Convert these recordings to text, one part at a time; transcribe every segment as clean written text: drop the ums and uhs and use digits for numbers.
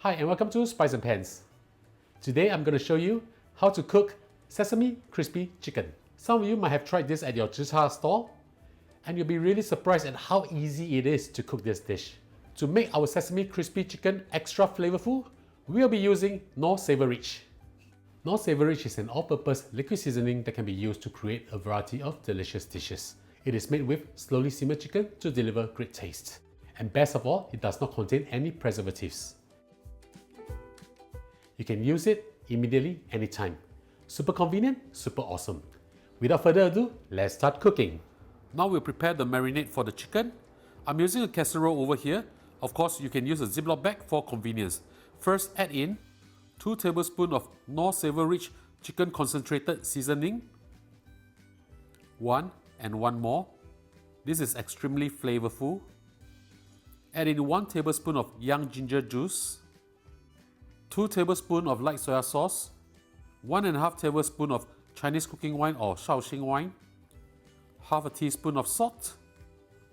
Hi and welcome to Spice and Pans. Today I'm going to show you how to cook Sesame Crispy Chicken. Some of you might have tried this at your Zhicha store and you'll be really surprised at how easy it is to cook this dish. To make our Sesame Crispy Chicken extra flavorful, we'll be using Knorr SavorRich. Knorr SavorRich is an all-purpose liquid seasoning that can be used to create a variety of delicious dishes. It is made with slowly simmered chicken to deliver great taste. And best of all, it does not contain any preservatives. You can use it immediately, anytime. Super convenient, super awesome. Without further ado, let's start cooking. Now we'll prepare the marinade for the chicken. I'm using a casserole over here. Of course, you can use a Ziploc bag for convenience. First, add in 2 tablespoons of Knorr SavorRich chicken concentrated seasoning. 1 and 1 more. This is extremely flavorful. Add in 1 tablespoon of young ginger juice. 2 tablespoons of light soya sauce. 1.5 tablespoons of Chinese cooking wine or Shaoxing wine. Half a teaspoon of salt.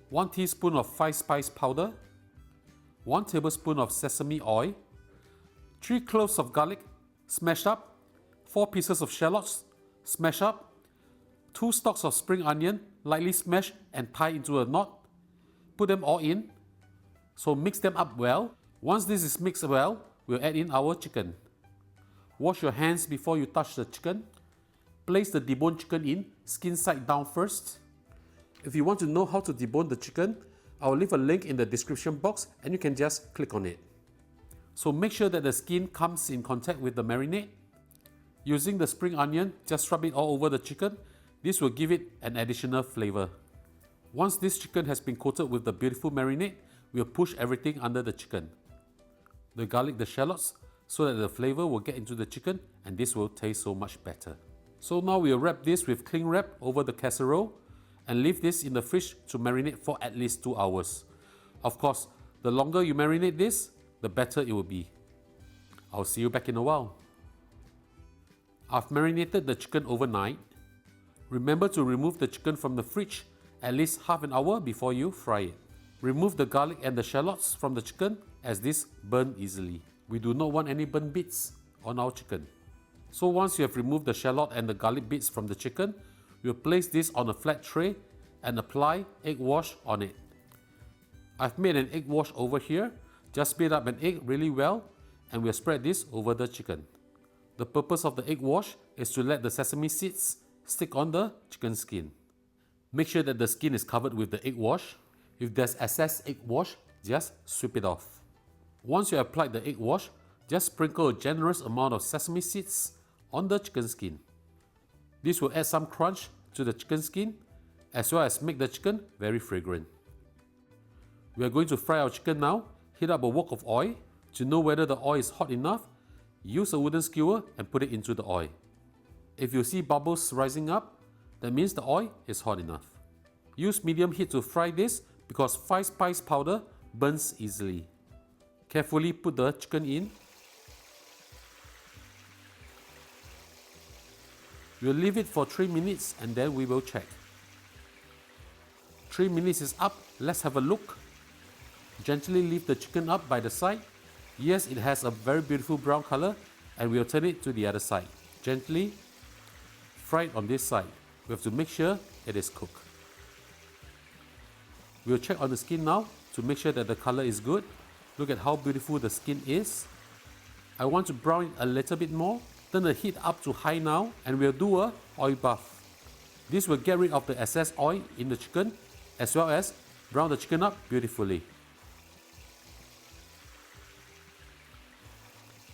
1 teaspoon of 5-spice powder. 1 tablespoon of sesame oil. 3 cloves of garlic smashed up. 4 pieces of shallots smashed up. 2 stalks of spring onion lightly smashed and tied into a knot. Put them all in. So mix them up well. Once this is mixed well, we'll add in our chicken. Wash your hands before you touch the chicken. Place the deboned chicken in, skin side down first. If you want to know how to debone the chicken, I'll leave a link in the description box and you can just click on it. So make sure that the skin comes in contact with the marinade. Using the spring onion, just rub it all over the chicken. This will give it an additional flavor. Once this chicken has been coated with the beautiful marinade, we'll push everything under the chicken. The garlic, the shallots, so that the flavor will get into the chicken and this will taste so much better. So now we'll wrap this with cling wrap over the casserole and leave this in the fridge to marinate for at least 2 hours. Of course, the longer you marinate this, the better it will be. I'll see you back in a while. I've marinated the chicken overnight. Remember to remove the chicken from the fridge at least half an hour before you fry it. Remove the garlic and the shallots from the chicken as this burn easily. We do not want any burnt bits on our chicken. So once you have removed the shallot and the garlic bits from the chicken, we'll place this on a flat tray and apply egg wash on it. I've made an egg wash over here. Just beat up an egg really well and we'll spread this over the chicken. The purpose of the egg wash is to let the sesame seeds stick on the chicken skin. Make sure that the skin is covered with the egg wash. If there's excess egg wash, just sweep it off. Once you applied the egg wash, just sprinkle a generous amount of sesame seeds on the chicken skin. This will add some crunch to the chicken skin as well as make the chicken very fragrant. We are going to fry our chicken now. Heat up a wok of oil. To know whether the oil is hot enough, use a wooden skewer and put it into the oil. If you see bubbles rising up, that means the oil is hot enough. Use medium heat to fry this because 5-spice powder burns easily. Carefully put the chicken in. We'll leave it for 3 minutes and then we will check. 3 minutes is up, let's have a look. Gently lift the chicken up by the side. Yes, it has a very beautiful brown color and we'll turn it to the other side. Gently fry it on this side. We have to make sure it is cooked. We'll check on the skin now to make sure that the color is good. Look at how beautiful the skin is. I want to brown it a little bit more. Turn the heat up to high now and we'll do a oil bath. This will get rid of the excess oil in the chicken as well as brown the chicken up beautifully.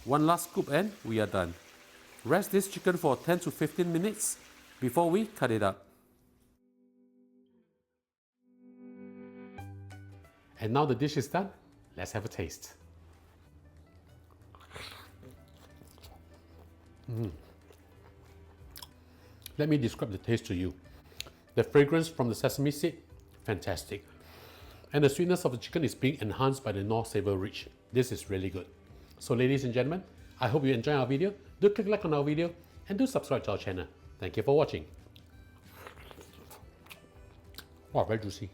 One last scoop and we are done. Rest this chicken for 10 to 15 minutes before we cut it up. And now the dish is done, let's have a taste. Let me describe the taste to you. The fragrance from the sesame seed, fantastic. And the sweetness of the chicken is being enhanced by the Knorr SavorRich. This is really good. So ladies and gentlemen, I hope you enjoyed our video. Do click like on our video and do subscribe to our channel. Thank you for watching. Wow, very juicy.